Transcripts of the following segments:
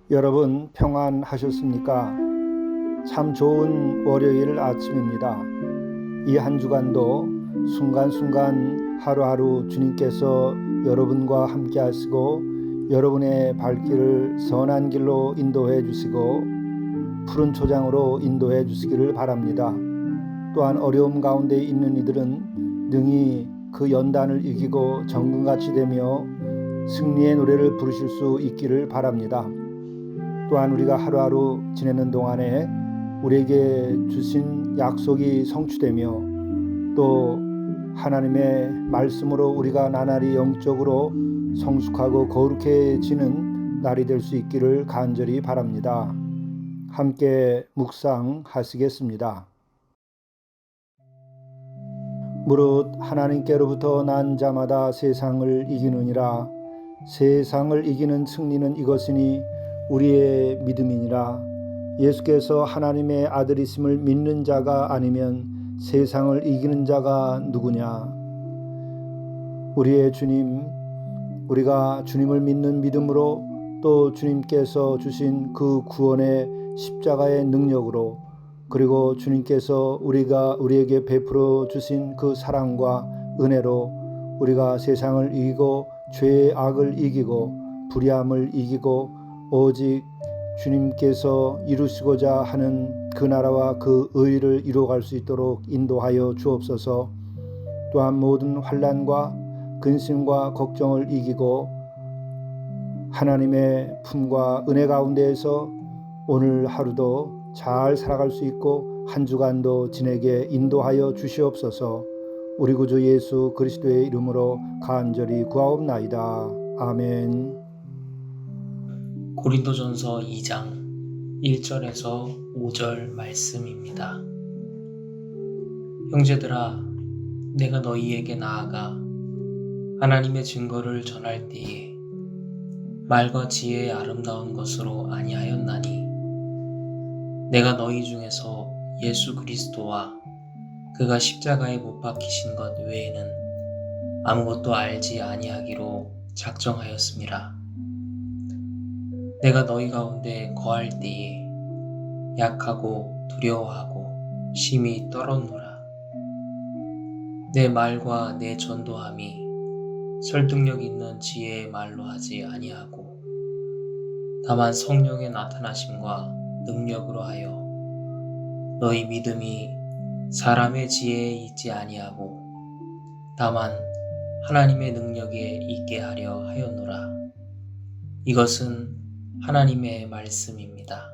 여러분 평안하셨습니까? 참 좋은 월요일 아침입니다. 이 한 주간도 순간순간 하루하루 주님께서 여러분과 함께 하시고 여러분의 발길을 선한 길로 인도해 주시고 푸른 초장으로 인도해 주시기를 바랍니다. 또한 어려움 가운데 있는 이들은 능히 그 연단을 이기고 정금같이 되며 승리의 노래를 부르실 수 있기를 바랍니다. 또한 우리가 하루하루 지내는 동안에 우리에게 주신 약속이 성취되며 또 하나님의 말씀으로 우리가 나날이 영적으로 성숙하고 거룩해지는 날이 될 수 있기를 간절히 바랍니다. 함께 묵상하시겠습니다. 무릇 하나님께로부터 난 자마다 세상을 이기느니라. 세상을 이기는 승리는 이것이니 우리의 믿음이니라. 예수께서 하나님의 아들이심을 믿는 자가 아니면 세상을 이기는 자가 누구냐? 우리의 주님, 우리가 주님을 믿는 믿음으로 또 주님께서 주신 그 구원의 십자가의 능력으로 그리고 주님께서 우리에게 베풀어 주신 그 사랑과 은혜로 우리가 세상을 이기고 죄의 악을 이기고 불의함을 이기고 오직 주님께서 이루시고자 하는 그 나라와 그 의를 이루어갈 수 있도록 인도하여 주옵소서. 또한 모든 환난과 근심과 걱정을 이기고 하나님의 품과 은혜 가운데에서 오늘 하루도 잘 살아갈 수 있고 한 주간도 지내게 인도하여 주시옵소서. 우리 구주 예수 그리스도의 이름으로 간절히 구하옵나이다. 아멘. 고린도전서 2장 1절에서 5절 말씀입니다. 형제들아, 내가 너희에게 나아가 하나님의 증거를 전할 때에 말과 지혜의 아름다운 것으로 아니하였나니 내가 너희 중에서 예수 그리스도와 그가 십자가에 못 박히신 것 외에는 아무것도 알지 아니하기로 작정하였음이라. 내가 너희 가운데 거할 때에 약하고 두려워하고 심히 떨었노라. 내 말과 내 전도함이 설득력 있는 지혜의 말로 하지 아니하고 다만 성령의 나타나심과 능력으로 하여 너희 믿음이 사람의 지혜에 있지 아니하고 다만 하나님의 능력에 있게 하려 하였노라. 이것은 하나님의 말씀입니다.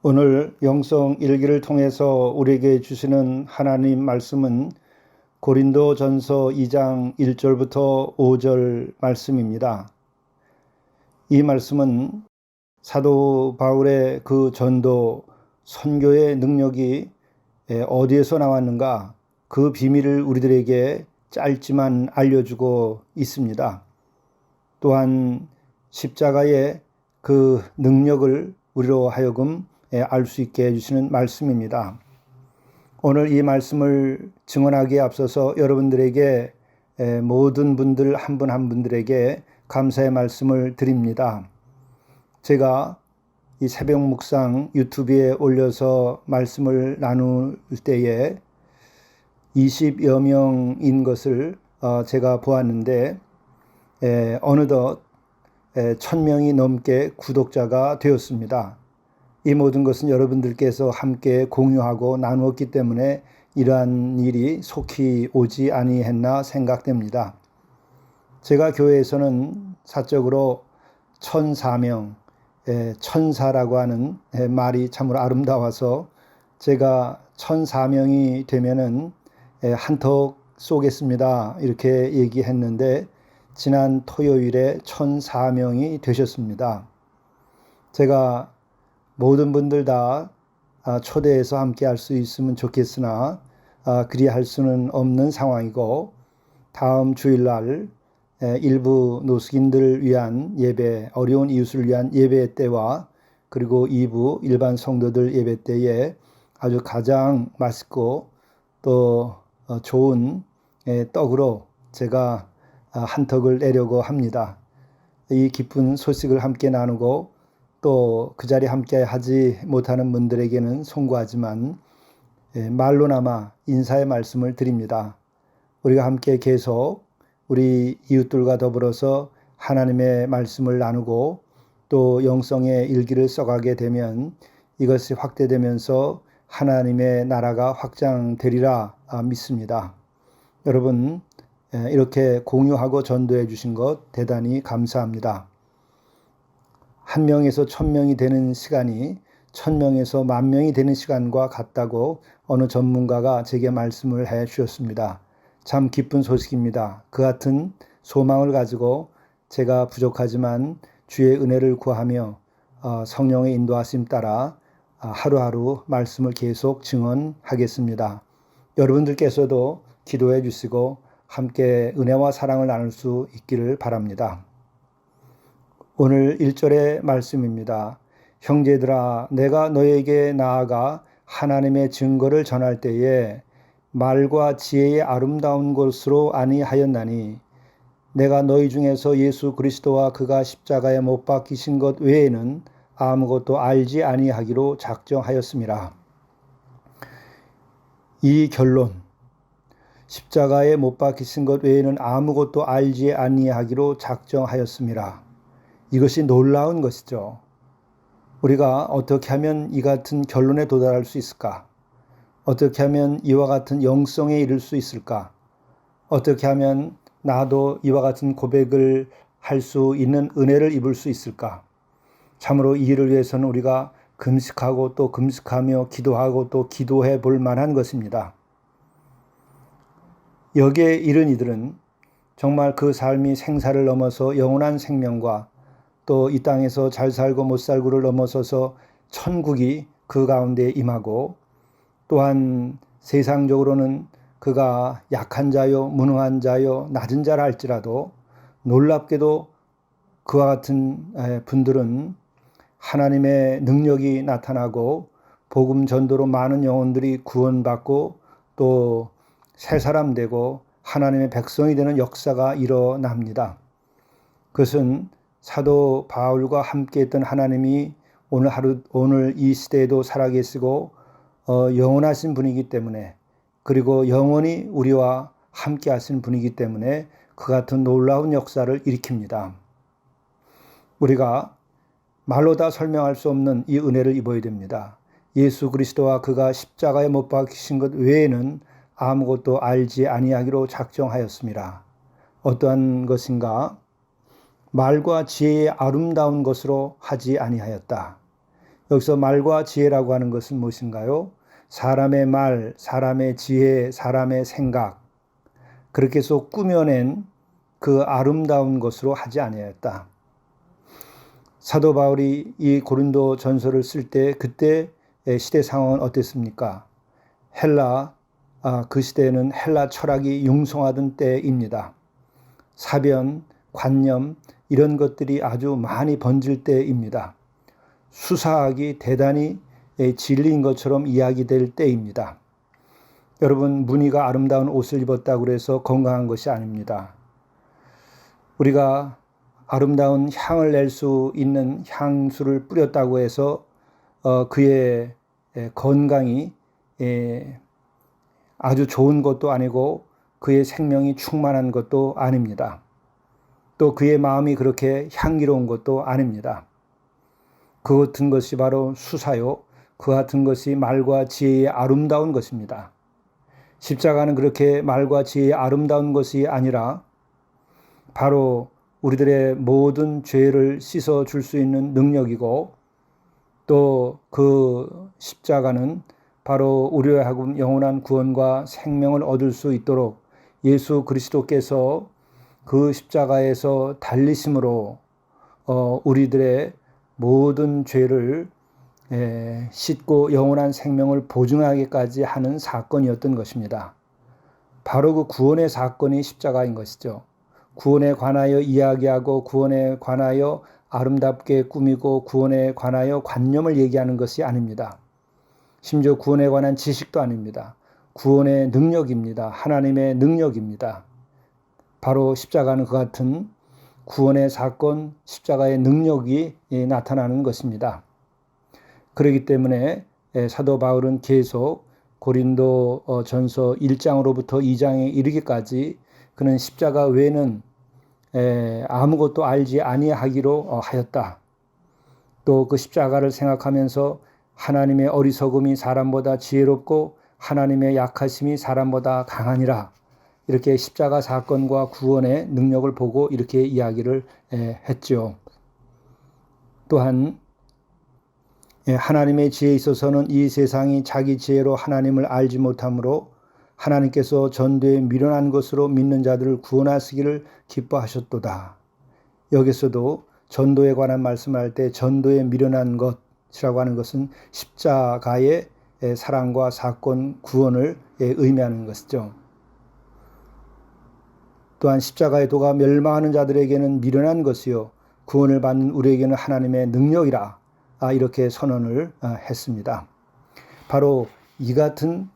오늘 영성 일기를 통해서 우리에게 주시는 하나님 말씀은 고린도전서 2장 1절부터 5절 말씀입니다. 이 말씀은 사도 바울의 그 전도 선교의 능력이 어디에서 나왔는가, 그 비밀을 우리들에게 짧지만 알려주고 있습니다. 또한 십자가의 그 능력을 우리로 하여금 알 수 있게 해주시는 말씀입니다. 오늘 이 말씀을 증언하기에 앞서서 여러분들에게 모든 분들 한 분 한 분들에게 감사의 말씀을 드립니다. 제가 이 새벽 묵상 유튜브에 올려서 말씀을 나눌 때에 20여 명인 것을 제가 보았는데 어느덧 1000명이 넘게 구독자가 되었습니다. 이 모든 것은 여러분들께서 함께 공유하고 나누었기 때문에 이러한 일이 속히 오지 아니했나 생각됩니다. 제가 교회에서는 사적으로 1004명, 천사라고 하는 말이 참으로 아름다워서 제가 1004명이 되면은 한턱 쏘겠습니다. 이렇게 얘기했는데 지난 토요일에 1,004명이 되셨습니다. 제가 모든 분들 다 초대해서 함께 할 수 있으면 좋겠으나 그리할 수는 없는 상황이고, 다음 주일날 일부 노숙인들을 위한 예배, 어려운 이웃을 위한 예배 때와 그리고 2부 일반 성도들 예배 때에 아주 가장 맛있고 또 좋은 떡으로 제가 한턱을 내려고 합니다. 이 기쁜 소식을 함께 나누고 또 그 자리에 함께 하지 못하는 분들에게는 송구하지만 말로나마 인사의 말씀을 드립니다. 우리가 함께 계속 우리 이웃들과 더불어서 하나님의 말씀을 나누고 또 영성의 일기를 써가게 되면 이것이 확대되면서 하나님의 나라가 확장되리라 믿습니다. 여러분, 이렇게 공유하고 전도해 주신 것 대단히 감사합니다. 1명에서 1,000명이 되는 시간이 1,000명에서 10,000명이 되는 시간과 같다고 어느 전문가가 제게 말씀을 해 주셨습니다. 참 기쁜 소식입니다. 그 같은 소망을 가지고 제가 부족하지만 주의 은혜를 구하며 성령의 인도하심 따라 하루하루 말씀을 계속 증언하겠습니다. 여러분들께서도 기도해 주시고 함께 은혜와 사랑을 나눌 수 있기를 바랍니다. 오늘 1절의 말씀입니다. 형제들아, 내가 너에게 나아가 하나님의 증거를 전할 때에 말과 지혜의 아름다운 것으로 아니하였나니 내가 너희 중에서 예수 그리스도와 그가 십자가에 못 박히신 것 외에는 아무것도 알지 아니하기로 작정하였음이라. 이 결론, 십자가에 못 박히신 것 외에는 아무것도 알지 아니하기로 작정하였음이라. 이것이 놀라운 것이죠. 우리가 어떻게 하면 이 같은 결론에 도달할 수 있을까? 어떻게 하면 이와 같은 영성에 이를 수 있을까? 어떻게 하면 나도 이와 같은 고백을 할 수 있는 은혜를 입을 수 있을까? 참으로 이 일을 위해서는 우리가 금식하고 또 금식하며 기도하고 또 기도해 볼 만한 것입니다. 여기에 이른 이들은 정말 그 삶이 생사를 넘어서 영원한 생명과 또 이 땅에서 잘 살고 못 살고를 넘어서서 천국이 그 가운데 임하고, 또한 세상적으로는 그가 약한 자요, 무능한 자요, 낮은 자라 할지라도 놀랍게도 그와 같은 분들은 하나님의 능력이 나타나고 복음 전도로 많은 영혼들이 구원받고 또 새 사람 되고 하나님의 백성이 되는 역사가 일어납니다. 그것은 사도 바울과 함께 했던 하나님이 오늘 이 시대에도 살아계시고 영원하신 분이기 때문에, 그리고 영원히 우리와 함께 하신 분이기 때문에 그 같은 놀라운 역사를 일으킵니다. 우리가 말로 다 설명할 수 없는 이 은혜를 입어야 됩니다. 예수 그리스도와 그가 십자가에 못 박히신 것 외에는 아무것도 알지 아니하기로 작정하였습니다. 어떠한 것인가? 말과 지혜의 아름다운 것으로 하지 아니하였다. 여기서 말과 지혜라고 하는 것은 무엇인가요? 사람의 말, 사람의 지혜, 사람의 생각, 그렇게 해서 꾸며낸 그 아름다운 것으로 하지 아니하였다. 사도 바울이 이 고린도 전서를 쓸 때 그때 시대 상황은 어땠습니까? 그 시대에는 헬라 철학이 융성하던 때입니다. 사변, 관념 이런 것들이 아주 많이 번질 때입니다. 수사학이 대단히 진리인 것처럼 이야기될 때입니다. 여러분, 무늬가 아름다운 옷을 입었다고 해서 건강한 것이 아닙니다. 우리가 아름다운 향을 낼 수 있는 향수를 뿌렸다고 해서 그의 건강이 아주 좋은 것도 아니고 그의 생명이 충만한 것도 아닙니다. 또 그의 마음이 그렇게 향기로운 것도 아닙니다. 그 같은 것이 바로 수사요, 그 같은 것이 말과 지혜의 아름다운 것입니다. 십자가는 그렇게 말과 지혜의 아름다운 것이 아니라 바로 우리들의 모든 죄를 씻어줄 수 있는 능력이고, 또 그 십자가는 바로 우리로 하여금 영원한 구원과 생명을 얻을 수 있도록 예수 그리스도께서 그 십자가에서 달리심으로 우리들의 모든 죄를 씻고 영원한 생명을 보증하기까지 하는 사건이었던 것입니다. 바로 그 구원의 사건이 십자가인 것이죠. 구원에 관하여 이야기하고 구원에 관하여 아름답게 꾸미고 구원에 관하여 관념을 얘기하는 것이 아닙니다. 심지어 구원에 관한 지식도 아닙니다. 구원의 능력입니다. 하나님의 능력입니다. 바로 십자가는 그 같은 구원의 사건, 십자가의 능력이 나타나는 것입니다. 그렇기 때문에 사도 바울은 계속 고린도 전서 1장으로부터 2장에 이르기까지 그는 십자가 외에는 아무것도 알지 아니하기로 하였다. 또 그 십자가를 생각하면서 하나님의 어리석음이 사람보다 지혜롭고 하나님의 약하심이 사람보다 강하니라. 이렇게 십자가 사건과 구원의 능력을 보고 이렇게 이야기를 했죠. 또한 하나님의 지혜에 있어서는 이 세상이 자기 지혜로 하나님을 알지 못하므로 하나님께서 전도에 미련한 것으로 믿는 자들을 구원하시기를 기뻐하셨도다. 여기서도 전도에 관한 말씀할 때 전도에 미련한 것이라고 하는 것은 십자가의 사랑과 사건, 구원을 의미하는 것이죠. 또한 십자가의 도가 멸망하는 자들에게는 미련한 것이요 구원을 받는 우리에게는 하나님의 능력이라. 이렇게 선언을 했습니다. 바로 이 같은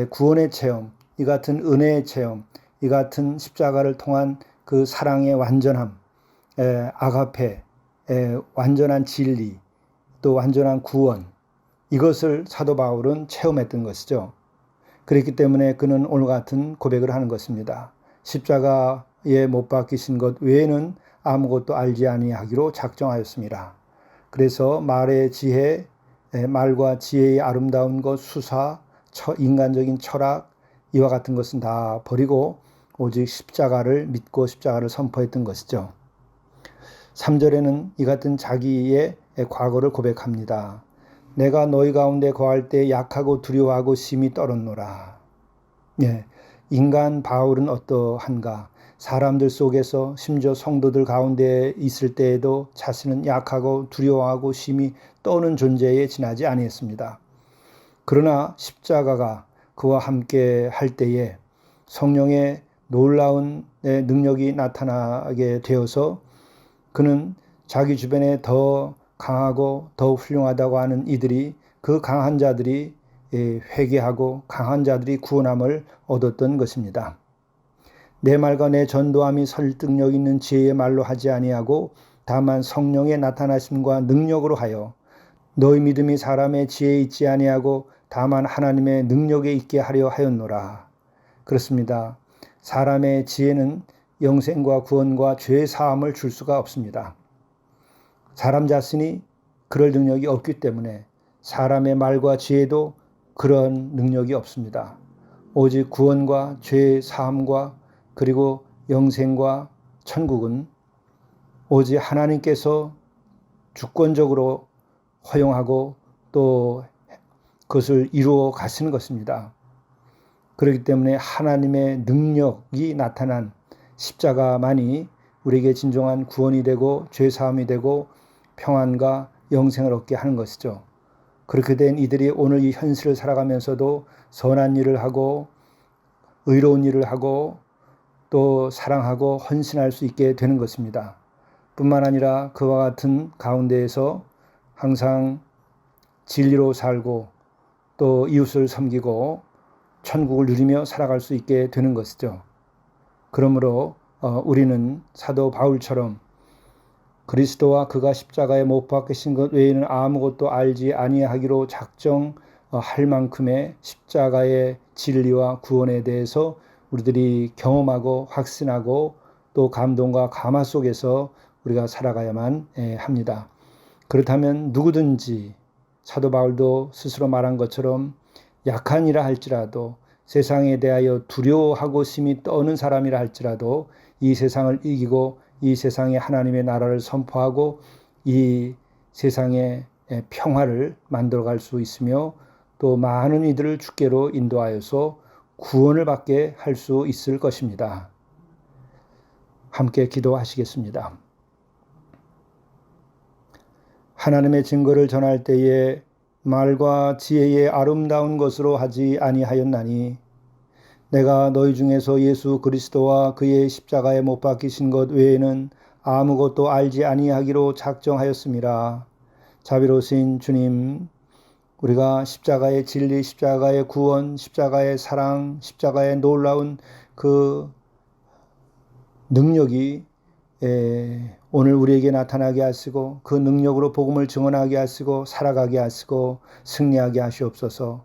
구원의 체험, 이 같은 은혜의 체험, 이 같은 십자가를 통한 그 사랑의 완전함, 아가페, 완전한 진리, 또 완전한 구원, 이것을 사도 바울은 체험했던 것이죠. 그렇기 때문에 그는 오늘 같은 고백을 하는 것입니다. 십자가에 못 박히신 것 외에는 아무것도 알지 아니하기로 작정하였습니다. 그래서 말의 지혜, 말과 지혜의 아름다운 것, 수사, 인간적인 철학, 이와 같은 것은 다 버리고 오직 십자가를 믿고 십자가를 선포했던 것이죠. 3절에는 이 같은 자기의 과거를 고백합니다. 내가 너희 가운데 거할 때 약하고 두려워하고 심히 떨었노라. 인간 바울은 어떠한가? 사람들 속에서 심지어 성도들 가운데 있을 때에도 자신은 약하고 두려워하고 심히 떠는 존재에 지나지 아니했습니다. 그러나 십자가가 그와 함께 할 때에 성령의 놀라운 능력이 나타나게 되어서 그는 자기 주변에 더 강하고 더 훌륭하다고 하는 이들이 그 강한 자들이 회개하고 강한 자들이 구원함을 얻었던 것입니다. 내 말과 내 전도함이 설득력 있는 지혜의 말로 하지 아니하고 다만 성령의 나타나심과 능력으로 하여 너희 믿음이 사람의 지혜에 있지 아니하고 다만 하나님의 능력에 있게 하려 하였노라. 그렇습니다. 사람의 지혜는 영생과 구원과 죄 사함을 줄 수가 없습니다. 사람 자신이 그럴 능력이 없기 때문에 사람의 말과 지혜도 그런 능력이 없습니다. 오직 구원과 죄 사함과 그리고 영생과 천국은 오직 하나님께서 주권적으로 허용하고 또 그것을 이루어 가시는 것입니다. 그렇기 때문에 하나님의 능력이 나타난 십자가만이 우리에게 진정한 구원이 되고 죄사함이 되고 평안과 영생을 얻게 하는 것이죠. 그렇게 된 이들이 오늘 이 현실을 살아가면서도 선한 일을 하고 의로운 일을 하고 또 사랑하고 헌신할 수 있게 되는 것입니다. 뿐만 아니라 그와 같은 가운데에서 항상 진리로 살고 또 이웃을 섬기고 천국을 누리며 살아갈 수 있게 되는 것이죠. 그러므로 우리는 사도 바울처럼 그리스도와 그가 십자가에 못 박히신 것 외에는 아무것도 알지 아니하기로 작정할 만큼의 십자가의 진리와 구원에 대해서 우리들이 경험하고 확신하고 또 감동과 감화 속에서 우리가 살아가야만 합니다. 그렇다면 누구든지 사도 바울도 스스로 말한 것처럼 약한이라 할지라도 세상에 대하여 두려워하고 심히 떠는 사람이라 할지라도 이 세상을 이기고 이 세상에 하나님의 나라를 선포하고 이 세상에 평화를 만들어갈 수 있으며 또 많은 이들을 주께로 인도하여서 구원을 받게 할 수 있을 것입니다. 함께 기도하시겠습니다. 하나님의 증거를 전할 때에 말과 지혜의 아름다운 것으로 하지 아니하였나니 내가 너희 중에서 예수 그리스도와 그의 십자가에 못 박히신 것 외에는 아무것도 알지 아니하기로 작정하였음이라. 자비로우신 주님, 우리가 십자가의 진리, 십자가의 구원, 십자가의 사랑, 십자가의 놀라운 그 능력이 오늘 우리에게 나타나게 하시고 그 능력으로 복음을 증언하게 하시고 살아가게 하시고 승리하게 하시옵소서.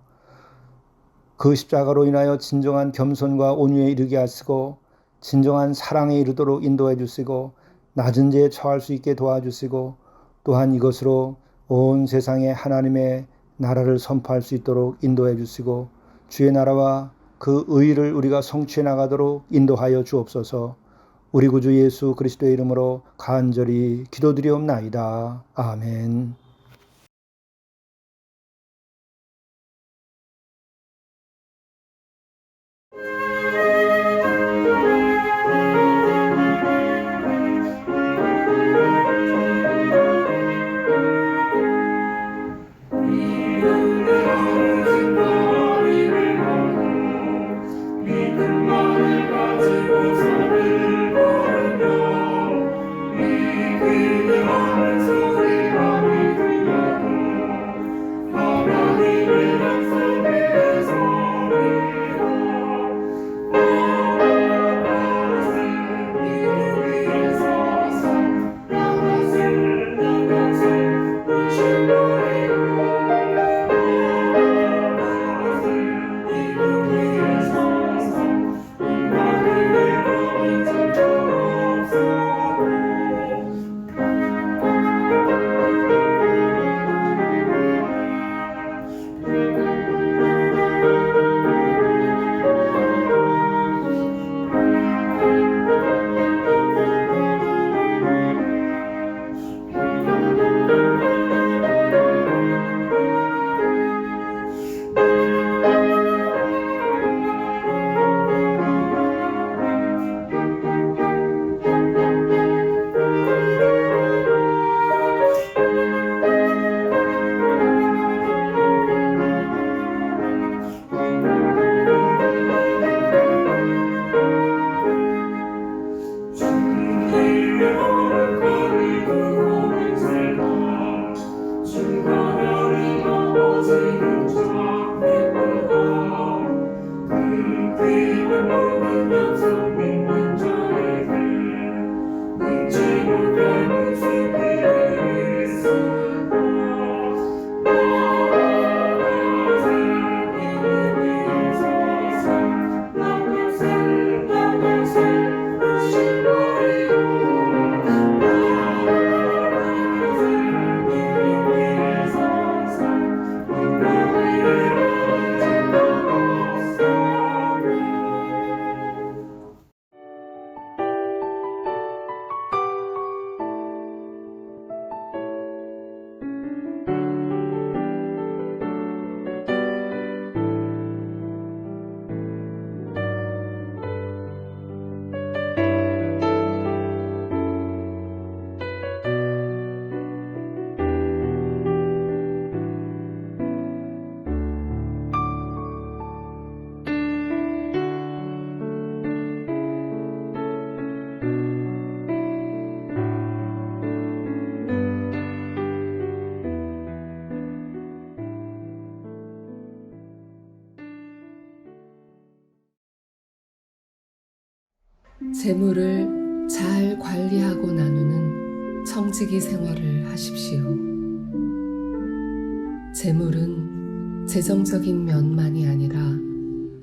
그 십자가로 인하여 진정한 겸손과 온유에 이르게 하시고 진정한 사랑에 이르도록 인도해 주시고 낮은 죄에 처할 수 있게 도와주시고 또한 이것으로 온 세상에 하나님의 나라를 선포할 수 있도록 인도해 주시고 주의 나라와 그 의를 우리가 성취해 나가도록 인도하여 주옵소서. 우리 구주 예수 그리스도의 이름으로 간절히 기도드리옵나이다. 아멘. 재물을 잘 관리하고 나누는 청지기 생활을 하십시오. 재물은 재정적인 면만이 아니라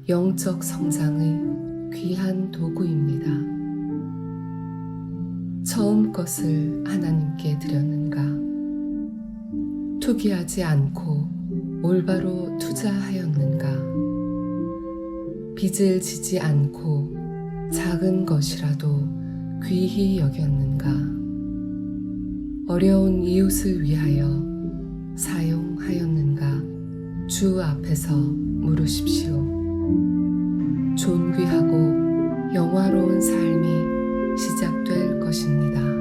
영적 성장의 귀한 도구입니다. 처음 것을 하나님께 드렸는가? 투기하지 않고 올바로 투자하였는가? 빚을 지지 않고 작은 것이라도 귀히 여겼는가? 어려운 이웃을 위하여 사용하였는가? 주 앞에서 물으십시오. 존귀하고 영화로운 삶이 시작될 것입니다.